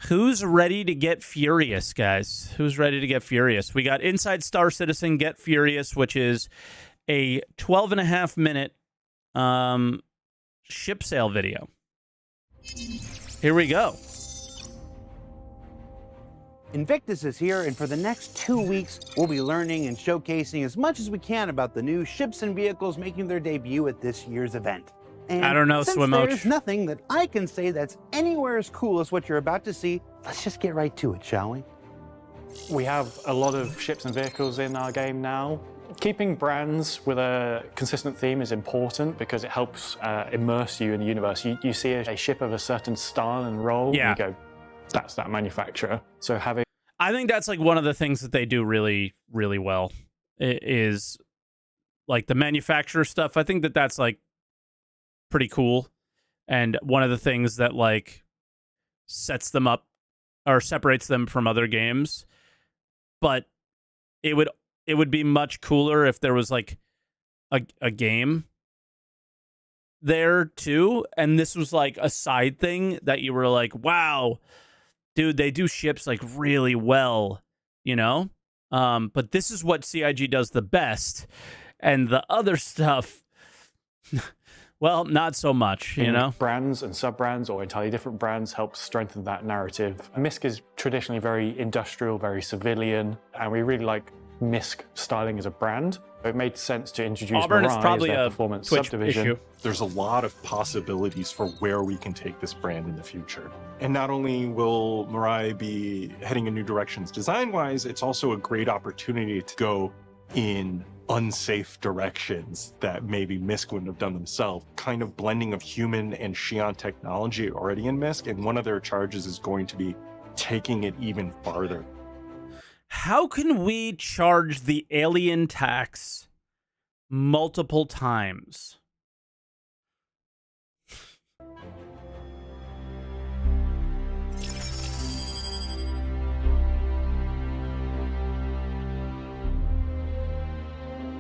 Who's ready to get furious, guys? Who's ready to get furious? We got Inside Star Citizen Get Furious, which is a 12.5-minute ship sale video. Here we go. Invictus is here, and for the next 2 weeks, we'll be learning and showcasing as much as we can about the new ships and vehicles making their debut at this year's event. And I don't know, since Swimoch. there's nothing that I can say that's anywhere as cool as what you're about to see, let's just get right to it, shall we? We have a lot of ships and vehicles in our game now. Keeping brands with a consistent theme is important because it helps immerse you in the universe. You see a ship of a certain style and role, Yeah. and you go, that's that manufacturer. So having... I think that's like one of the things that they do really, really well is like the manufacturer stuff. I think that that's like pretty cool. And one of the things that like sets them up or separates them from other games. But it would be much cooler if there was like a game there too. And this was like a side thing that you were like, wow, dude, they do ships like really well, you know? But this is what CIG does the best. And the other stuff, well, not so much, you know? Brands and sub-brands or entirely different brands help strengthen that narrative. MISC is traditionally very industrial, very civilian, and we really like MISC styling as a brand. It made sense to introduce Auburn is Mirai probably as their a performance Twitch subdivision. issue. There's a lot of possibilities for where we can take this brand in the future. And not only will Mirai be heading in new directions design-wise, it's also a great opportunity to go in unsafe directions that maybe MISC wouldn't have done themselves. Kind of blending of human and Xi'an technology already in MISC, and one of their charges is going to be taking it even farther. How can we charge the alien tax multiple times?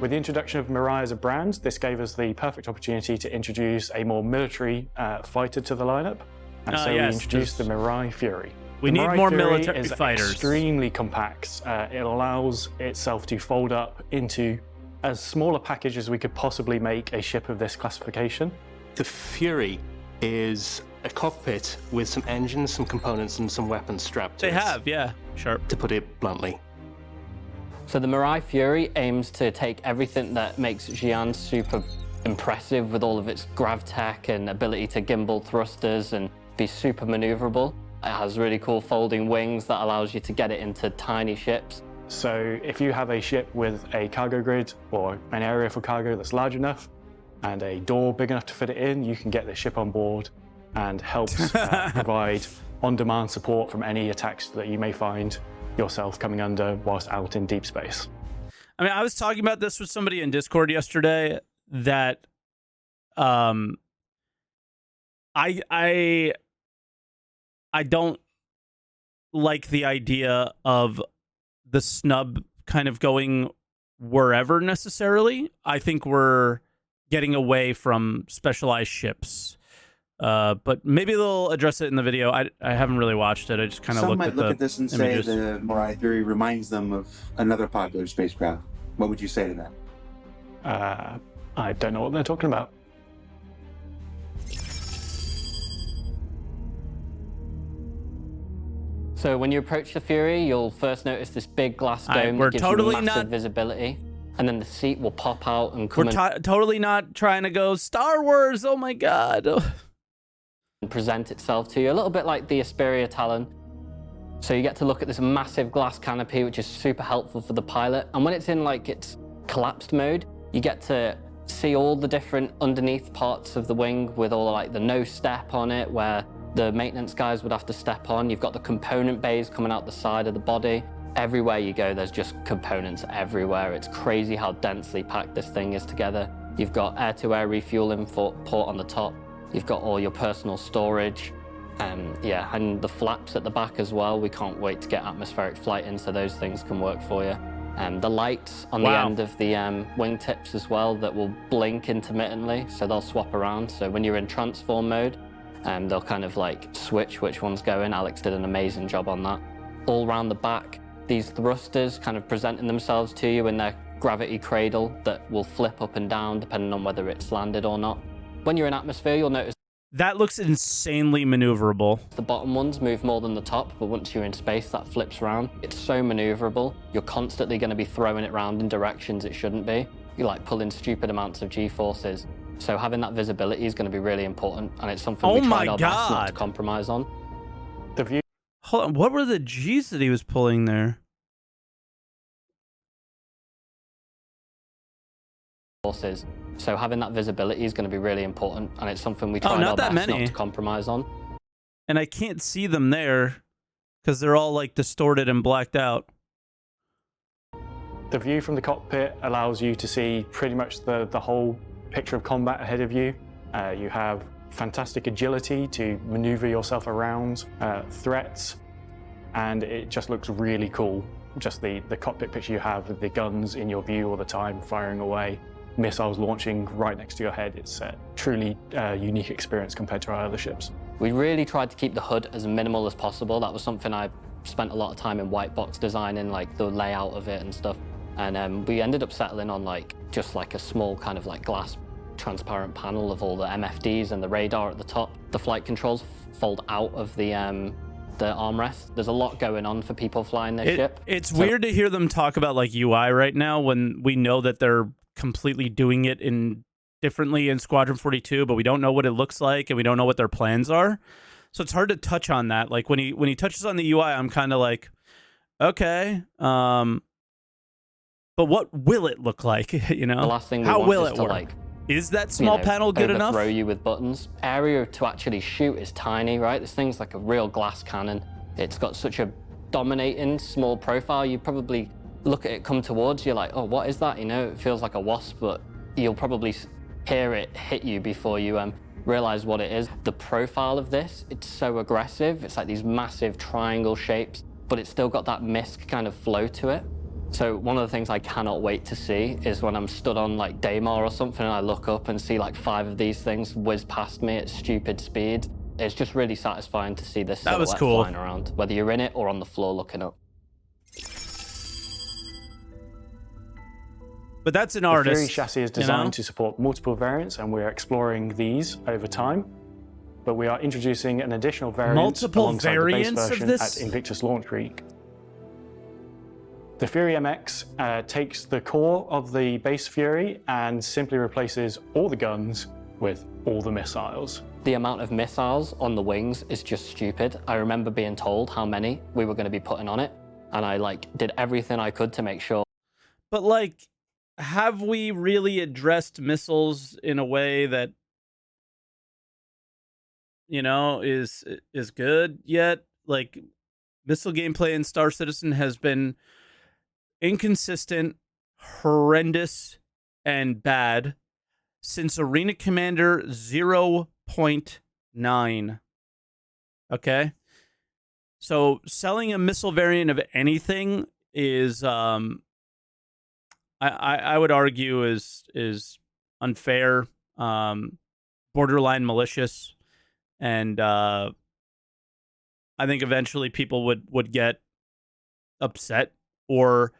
With the introduction of Mirai as a brand, this gave us the perfect opportunity to introduce a more military fighter to the lineup. And so yes, we introduced the Mirai Fury. We The need Mirai more Fury military is fighters. Extremely compact. It allows itself to fold up into as small a package as we could possibly make a ship of this classification. The Fury is a cockpit with some engines, some components, and some weapons strapped to They it. have, yeah, sharp. To put it bluntly. So the Mirai Fury aims to take everything that makes Xi'an super impressive with all of its grav tech and ability to gimbal thrusters and be super maneuverable. It has really cool folding wings that allows you to get it into tiny ships. So if you have a ship with a cargo grid or an area for cargo that's large enough and a door big enough to fit it in, you can get the ship on board and helps provide on-demand support from any attacks that you may find yourself coming under whilst out in deep space. I mean, I was talking about this with somebody in Discord yesterday that I don't like the idea of the snub kind of going wherever necessarily. I think we're getting away from specialized ships. But maybe they'll address it in the video. I haven't really watched it. I just kind of Some looked might at look the at this and images. say the Mirai Theory reminds them of another popular spacecraft. What would you say to that? I don't know what they're talking about. So when you approach the Fury, you'll first notice this big glass Alright, dome we're that gives totally you massive not- visibility. And then the seat will pop out and come We're totally not trying to go Star Wars. Oh my god. and present itself to you, a little bit like the Asperia Talon. So you get to look at this massive glass canopy, which is super helpful for the pilot. And when it's in like its collapsed mode, you get to see all the different underneath parts of the wing with all like the nose step on it, where the maintenance guys would have to step on. You've got the component bays coming out the side of the body. Everywhere you go, there's just components everywhere. It's crazy how densely packed this thing is together. You've got air-to-air refueling port on the top. You've got all your personal storage. Yeah, and the flaps at the back as well. We can't wait to get atmospheric flight in so those things can work for you. The lights on the end of the wingtips as well that will blink intermittently, so they'll swap around. So when you're in transform mode, They'll kind of like switch which one's going. Alex did an amazing job on that. All around the back, these thrusters kind of presenting themselves to you in their gravity cradle that will flip up and down depending on whether it's landed or not. When you're in atmosphere, you'll notice That looks insanely maneuverable. the bottom ones move more than the top, but once you're in space, that flips around. It's so maneuverable. You're constantly going to be throwing it around in directions it shouldn't be. You're like pulling stupid amounts of G-forces. So having that visibility is going to be really important, and it's something we tried our best not to compromise on. The view Hold on, what were the G's that he was pulling there? Forces. So having that visibility is going to be really important, and it's something we tried our best not to compromise on. And I can't see them there because they're all like distorted and blacked out. The view from the cockpit allows you to see pretty much the whole picture of combat ahead of you. You have fantastic agility to maneuver yourself around threats, and it just looks really cool. Just the cockpit picture you have with the guns in your view all the time, firing away, missiles launching right next to your head. It's a truly unique experience compared to our other ships. We really tried to keep the HUD as minimal as possible. That was something I spent a lot of time in white box designing, like the layout of it and stuff. And we ended up settling on like just like a small kind of like glass transparent panel of all the MFDs and the radar at the top. The flight controls fold out of the armrest. There's a lot going on for people flying this ship. It's weird to hear them talk about like UI right now when we know that they're completely doing it differently in Squadron 42, but we don't know what it looks like and we don't know what their plans are. So it's hard to touch on that. Like when he touches on the UI, I'm kind of like, okay, but what will it look like? You know, the last thing we how want will is it to work? like, is that small panel good enough? Overthrow you with buttons. Area to actually shoot is tiny, right? This thing's like a real glass cannon. It's got such a dominating small profile. You probably look at it come towards you like, oh, what is that? You know, it feels like a wasp, but you'll probably hear it hit you before you realize what it is. The profile of this, it's so aggressive. It's like these massive triangle shapes, but it's still got that misc kind of flow to it. So one of the things I cannot wait to see is when I'm stood on like Daymar or something and I look up and see like 5 of these things whiz past me at stupid speed. It's just really satisfying to see this silhouette flying around, whether you're in it or on the floor looking up. But that's an artist. The Fury chassis is designed to support multiple variants, and we're exploring these over time. But we are introducing an additional variant alongside the base version at Invictus Launch Week. The Fury MX takes the core of the base Fury and simply replaces all the guns with all the missiles. The amount of missiles on the wings is just stupid. I remember being told how many we were going to be putting on it, and I like did everything I could to make sure. But like, have we really addressed missiles in a way that, you know, is good yet? Like, missile gameplay in Star Citizen has been inconsistent, horrendous, and bad since Arena Commander 0.9. Okay? So selling a missile variant of anything is I would argue is unfair, borderline malicious, and I think eventually people would get upset or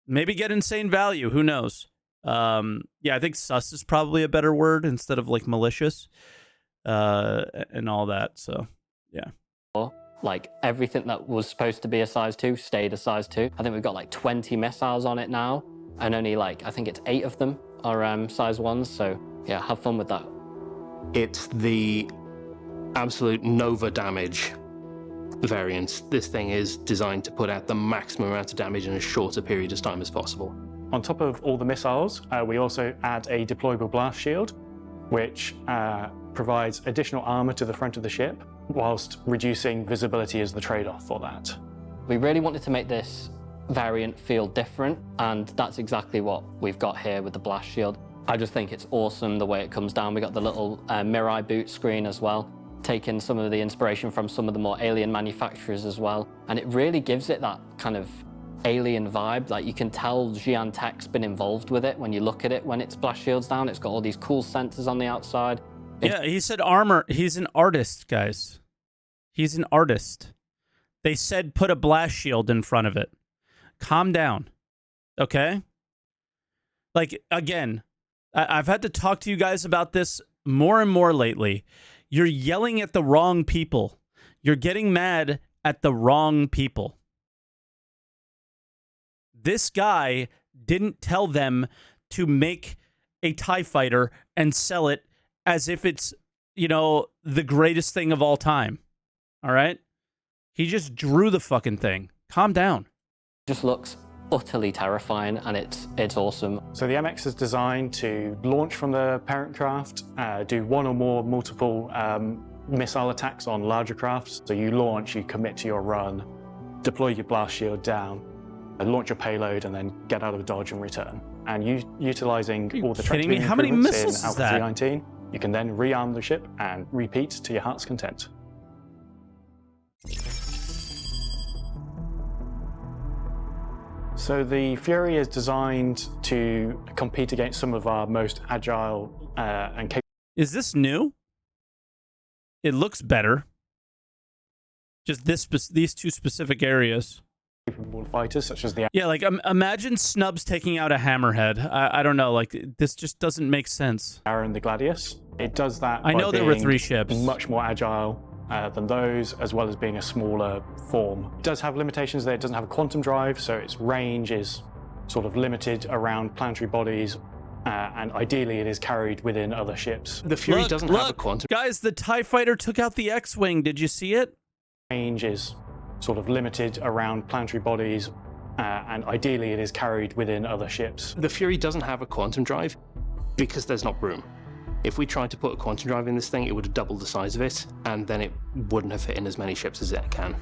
maybe get insane value. Who knows? Yeah, I think sus is probably a better word instead of like malicious and all that. So yeah. Like everything that was supposed to be a size 2 stayed a size 2. I think we've got like 20 missiles on it now, and only like I think it's 8 of them are size 1s. So yeah, have fun with that. It's the absolute Nova damage variant. This thing is designed to put out the maximum amount of damage in as short a period of time as possible. On top of all the missiles, we also add a deployable blast shield, which provides additional armor to the front of the ship, whilst reducing visibility as the trade-off for that. We really wanted to make this variant feel different, and that's exactly what we've got here with the blast shield. I just think it's awesome the way it comes down. We got the little Mirai boot screen as well, taking some of the inspiration from some of the more alien manufacturers as well, and it really gives it that kind of alien vibe. Like you can tell Xi'an Tech's been involved with it when you look at it when its blast shield's down. It's got all these cool sensors on the outside. Yeah, he said armor. He's an artist, guys. He's an artist. They said put a blast shield in front of it. Calm down. Okay? Like, again, I've had to talk to you guys about this more and more lately. You're yelling at the wrong people. You're getting mad at the wrong people. This guy didn't tell them to make a TIE fighter and sell it as if it's, you know, the greatest thing of all time. All right? He just drew the fucking thing. Calm down. Just looks utterly terrifying, and it's awesome. So the MX is designed to launch from the parent craft, do one or more multiple missile attacks on larger crafts. So you launch, you commit to your run, deploy your blast shield down, launch your payload, and then get out of dodge and return. And utilizing all the kidding me? tractor How many improvements missiles in is Alpha that? 319, you can then rearm the ship and repeat to your heart's content. So the Fury is designed to compete against some of our most agile and capable Is this new? It looks better. Just these two specific areas. fighters, such as the Yeah, like imagine Snubs taking out a Hammerhead. I don't know. Like, this just doesn't make sense. Arrow and the Gladius. It does that. I by know there were being 3 ships. Much more agile than those, as well as being a smaller form. It does have limitations there. It doesn't have a quantum drive, so its range is sort of limited around planetary bodies, and ideally it is carried within other ships. The Fury doesn't have a quantum. Guys, the TIE fighter took out the X-Wing. Did you see it? Range is sort of limited around planetary bodies, and ideally it is carried within other ships. The Fury doesn't have a quantum drive because there's not room. If we tried to put a quantum drive in this thing, it would have doubled the size of it, and then it wouldn't have fit in as many ships as it can.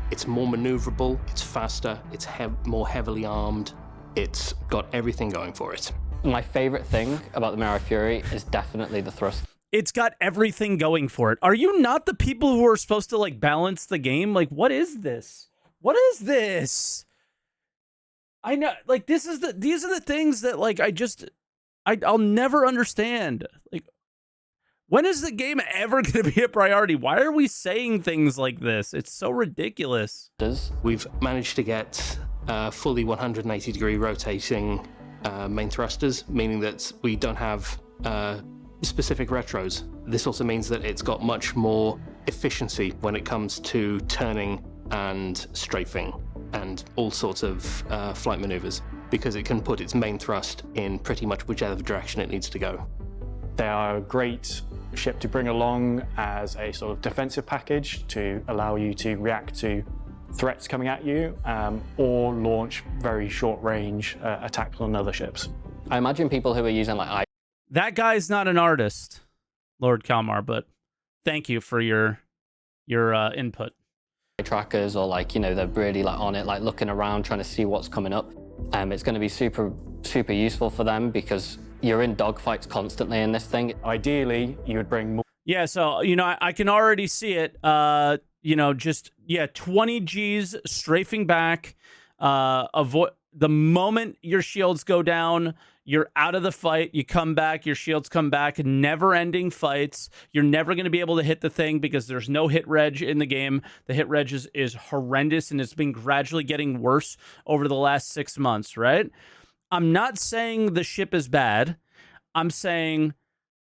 It's more maneuverable, it's faster, it's more heavily armed, it's got everything going for it. My favorite thing about the Mirror Fury is definitely the thrust. It's got everything going for it. Are you not the people who are supposed to, like, balance the game? Like, what is this? What is this? I know, like, these are the things that, like, I'll never understand. Like, when is the game ever going to be a priority? Why are we saying things like this? It's so ridiculous. We've managed to get fully 180-degree rotating main thrusters, meaning that we don't have specific retros. This also means that it's got much more efficiency when it comes to turning and strafing and all sorts of flight maneuvers, because it can put its main thrust in pretty much whichever direction it needs to go. They are a great ship to bring along as a sort of defensive package to allow you to react to threats coming at you, or launch very short-range attacks on other ships. I imagine people who are using like That guy's not an artist, Lord Kalmar, but thank you for your input. trackers, or like, you know, they're really like on it, like looking around, trying to see what's coming up. It's going to be super useful for them because you're in dogfights constantly in this thing. Ideally, you would bring more. Yeah, so, you know, I can already see it. You know, just, yeah, 20 Gs strafing back. Avoid the moment your shields go down, you're out of the fight. You come back, your shields come back. Never-ending fights. You're never going to be able to hit the thing because there's no hit reg in the game. The hit reg is horrendous, and it's been gradually getting worse over the last 6 months, right? I'm not saying the ship is bad. I'm saying,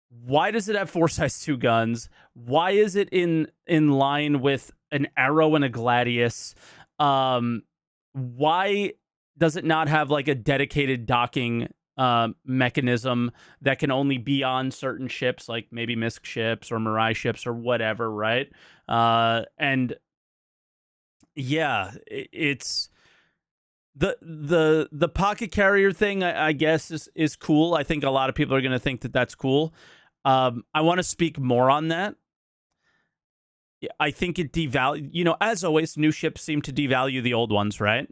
why does it have 4.2 guns? Why is it in line with an Arrow and a Gladius? Why does it not have like a dedicated docking mechanism that can only be on certain ships, like maybe MISC ships or Mirai ships or whatever, right? And yeah, it's the pocket carrier thing, I guess, is cool. I think a lot of people are going to think that that's cool. I want to speak more on that. I think it devalues, you know, as always, new ships seem to devalue the old ones, right?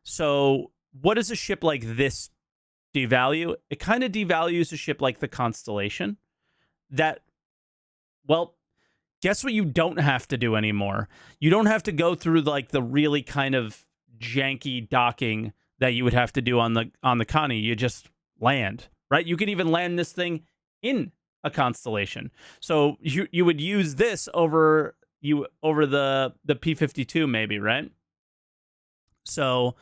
So what does a ship like this devalue? It kind of devalues a ship like the Constellation that, well, guess what you don't have to do anymore? You don't have to go through like the really kind of janky docking that you would have to do on the Connie. You just land, right? You can even land this thing in a constellation. So you would use this over the P-52 maybe, right? So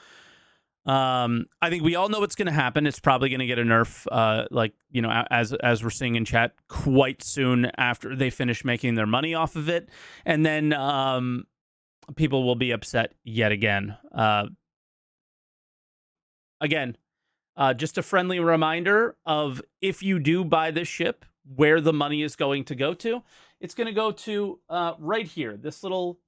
I think we all know what's going to happen. It's probably going to get a nerf, like, you know, as we're seeing in chat, quite soon after they finish making their money off of it, and then people will be upset yet again. Just a friendly reminder of, if you do buy this ship, where the money is going to go to. It's going to go to right here, this little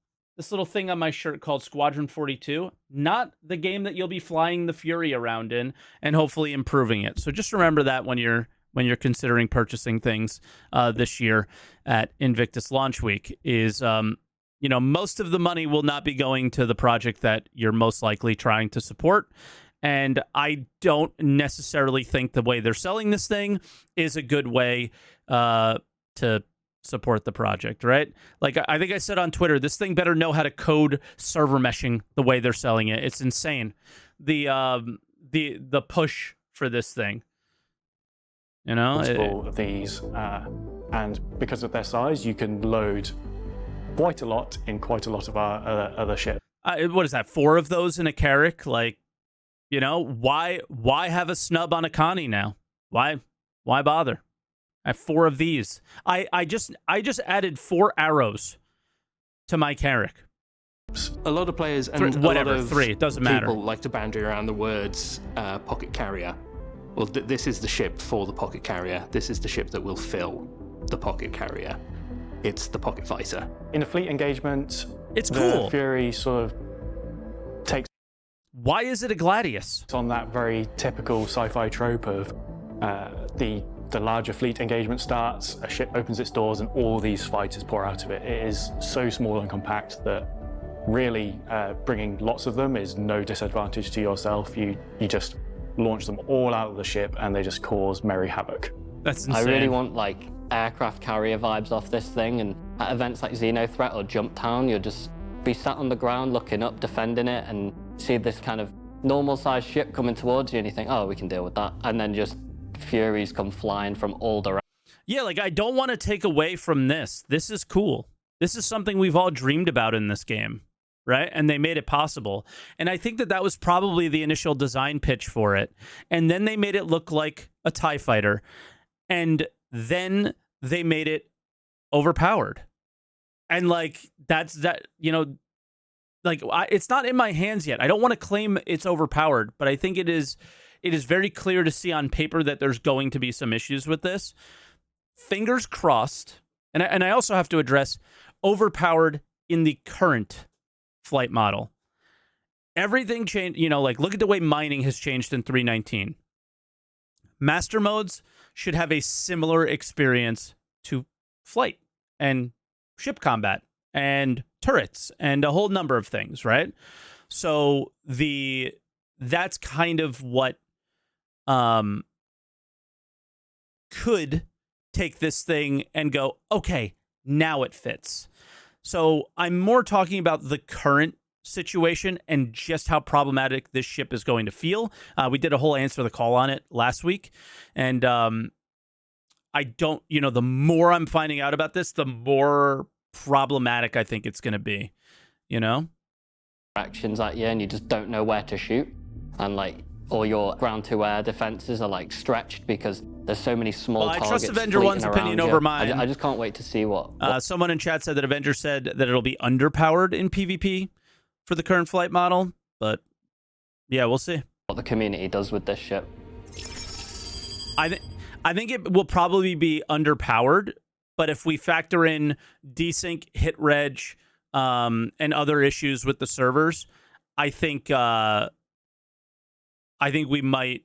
thing on my shirt called Squadron 42, not the game that you'll be flying the Fury around in and hopefully improving it. So just remember that when you're considering purchasing things this year at Invictus Launch Week, is you know, most of the money will not be going to the project that you're most likely trying to support. And I don't necessarily think the way they're selling this thing is a good way to support the project, right? Like, I think I said on Twitter, this thing better know how to code server meshing the way they're selling it. It's insane. The push for this thing, you know, multiple of these, and because of their size, you can load quite a lot in quite a lot of our other ships. What is that? 4 of those in a Carrack? Like, you know, why have a snub on a Connie now? Why bother? I have 4 of these. I just added 4 arrows to my Carrack. A lot of players and whatever, a lot of 3, it doesn't matter. People like to bandy around the words pocket carrier. Well, this is the ship for the pocket carrier. This is the ship that will fill the pocket carrier. It's the pocket fighter. In a fleet engagement, it's the cool. Fury sort of takes. Why is it a Gladius? It's on that very typical sci-fi trope of the larger fleet engagement starts, a ship opens its doors, and all these fighters pour out of it. It is so small and compact that really bringing lots of them is no disadvantage to yourself. You just launch them all out of the ship, and they just cause merry havoc. That's insane. I really want like aircraft carrier vibes off this thing, and at events like Xenothreat or Jump Town, you'll just be sat on the ground looking up, defending it, and see this kind of normal-sized ship coming towards you, and you think, oh, we can deal with that, and then just Furies come flying from all directions. Yeah, like, I don't want to take away from this. This is cool. This is something we've all dreamed about in this game, right? And they made it possible. And I think that was probably the initial design pitch for it. And then they made it look like a TIE fighter. And then they made it overpowered. And, like, you know, like, it's not in my hands yet. I don't want to claim it's overpowered, but I think it is very clear to see on paper that there's going to be some issues with this. Fingers crossed. And I also have to address overpowered in the current flight model. Everything changed, you know, like, look at the way mining has changed in 3.19. Master modes should have a similar experience to flight and ship combat and turrets and a whole number of things, right? So that's kind of what could take this thing and go, okay, now it fits. So I'm more talking about the current situation and just how problematic this ship is going to feel. We did a whole answer the call on it last week, and I don't, you know, the more I'm finding out about this, the more problematic I think it's going to be, you know? Actions at you, and you just don't know where to shoot, and like all your ground-to-air defenses are like stretched because there's so many small targets. I trust Avenger One's opinion over mine. I just can't wait to see what someone in chat said that Avenger said that it'll be underpowered in PvP for the current flight model, but yeah, we'll see what the community does with this ship. I think it will probably be underpowered, but if we factor in desync, hit reg, and other issues with the servers, I think we might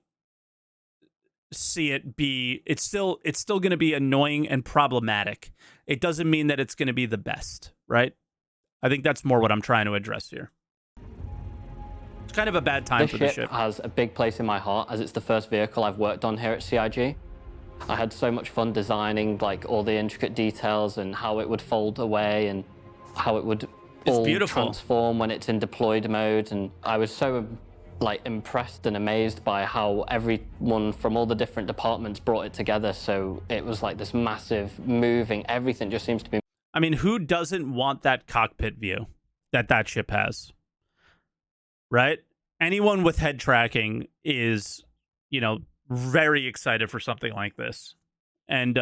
see it be. It's still going to be annoying and problematic. It doesn't mean that it's going to be the best, right? I think that's more what I'm trying to address here. It's kind of a bad time for the ship. This ship has a big place in my heart, as it's the first vehicle I've worked on here at CIG. I had so much fun designing like all the intricate details and how it would fold away and how it would all transform when it's in deployed mode. And I was so like impressed and amazed by how everyone from all the different departments brought it together. So it was like this massive moving, everything just seems to be. I mean, who doesn't want that cockpit view that ship has? Right? Anyone with head tracking is, you know, very excited for something like this. And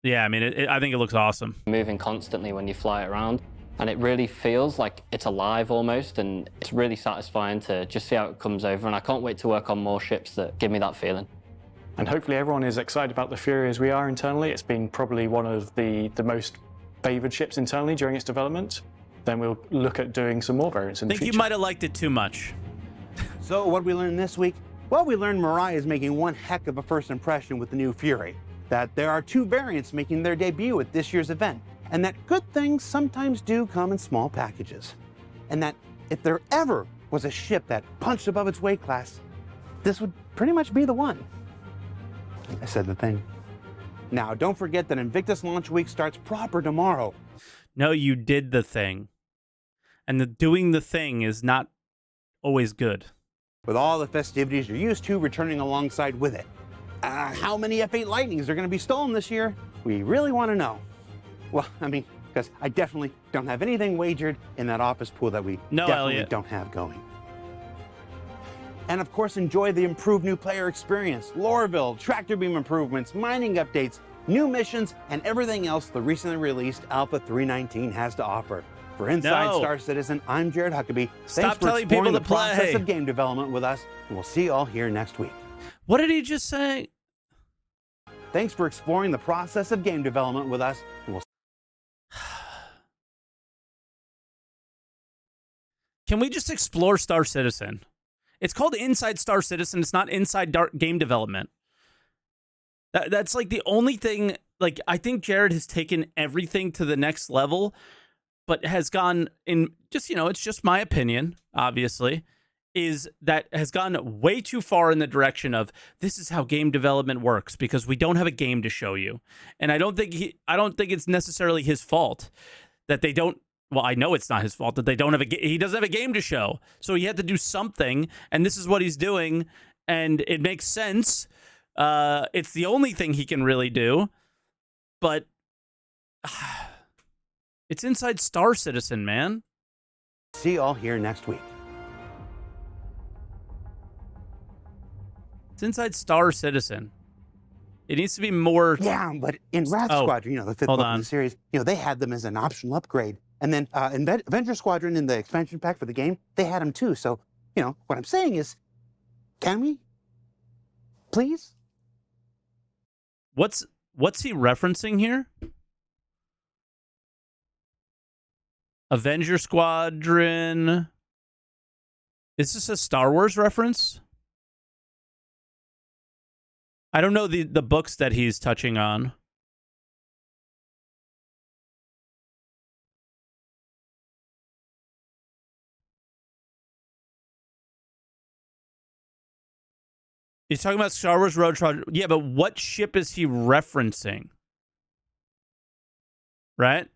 yeah, I mean, I think it looks awesome. Moving constantly when you fly it around. And it really feels like it's alive almost, and it's really satisfying to just see how it comes over. And I can't wait to work on more ships that give me that feeling. And hopefully everyone is excited about the Fury as we are internally. It's been probably one of the most favoured ships internally during its development. Then we'll look at doing some more variants in the future. I think you might have liked it too much. So what we learned this week? Well, we learned Mirai is making one heck of a first impression with the new Fury. That there are 2 variants making their debut at this year's event. And that good things sometimes do come in small packages. And that if there ever was a ship that punched above its weight class, this would pretty much be the one. I said the thing. Now, don't forget that Invictus Launch Week starts proper tomorrow. No, you did the thing. And doing the thing is not always good. With all the festivities you're used to returning alongside with it. How many F8 Lightnings are going to be stolen this year? We really want to know. Well, I mean, because I definitely don't have anything wagered in that office pool that we definitely don't have going. And of course, enjoy the improved new player experience, lore build, tractor beam improvements, mining updates, new missions, and everything else the recently released Alpha 319 has to offer. For Inside Star Citizen, I'm Jared Huckabee. Stop Thanks for telling people exploring to the process play. of game development with us, and we'll see you all here next week. What did he just say? Thanks for exploring the process of game development with us, and we'll Can we just explore Star Citizen? It's called Inside Star Citizen. It's not Inside Game Development. That's like the only thing. Like, I think Jared has taken everything to the next level, but has gone in just, you know, it's just my opinion, obviously, is that has gone way too far in the direction of this is how game development works because we don't have a game to show you. And I don't think it's necessarily his fault that they don't. Well, I know it's not his fault that they don't have he doesn't have a game to show. So he had to do something, and this is what he's doing, and it makes sense. It's the only thing he can really do, but it's Inside Star Citizen, man. see you all here next week. It's Inside Star Citizen. It needs to be more. Yeah, but in Wrath Squadron, you know, the 5th book in the series, you know, they had them as an optional upgrade. And then in Avenger Squadron in the expansion pack for the game, they had them too. So, you know, what I'm saying is, can we? Please? What's he referencing here? Avenger Squadron. Is this a Star Wars reference? I don't know the books that he's touching on. He's talking about Star Wars Road Trial. Yeah, but what ship is he referencing? Right?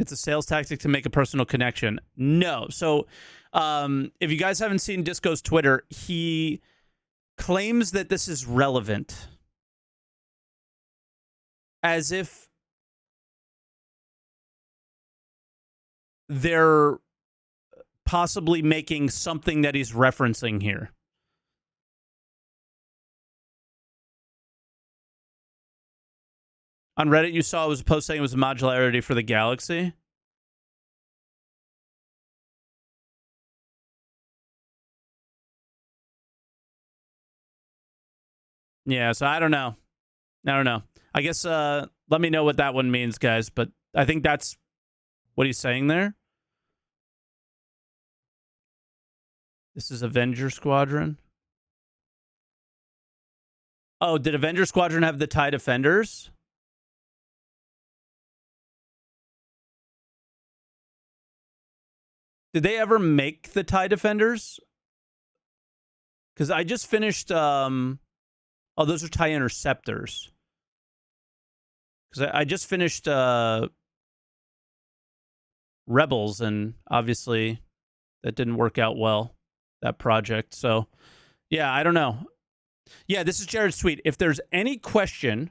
It's a sales tactic to make a personal connection. No. So, if you guys haven't seen Disco's Twitter, he claims that this is relevant. As if they're possibly making something that he's referencing here. On Reddit, you saw it was a post saying it was a modularity for the Galaxy. Yeah, so I don't know. I guess let me know what that one means, guys. But I think that's what he's saying there. This is Avenger Squadron. Oh, did Avenger Squadron have the TIE Defenders? Did they ever make the TIE Defenders? Because I just finished... oh, those are TIE Interceptors. Because I just finished Rebels, and obviously that didn't work out well, that project. So, yeah, I don't know. Yeah, this is Jared's tweet. If there's any question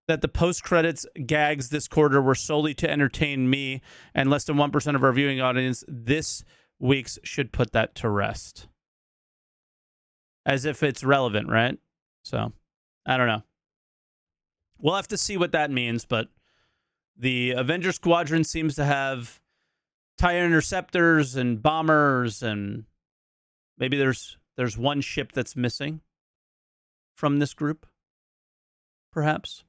that the post-credits gags this quarter were solely to entertain me and less than 1% of our viewing audience, this week's should put that to rest. As if it's relevant, right? So, I don't know. We'll have to see what that means, but the Avenger Squadron seems to have TIE interceptors and bombers, and maybe there's one ship that's missing from this group, perhaps.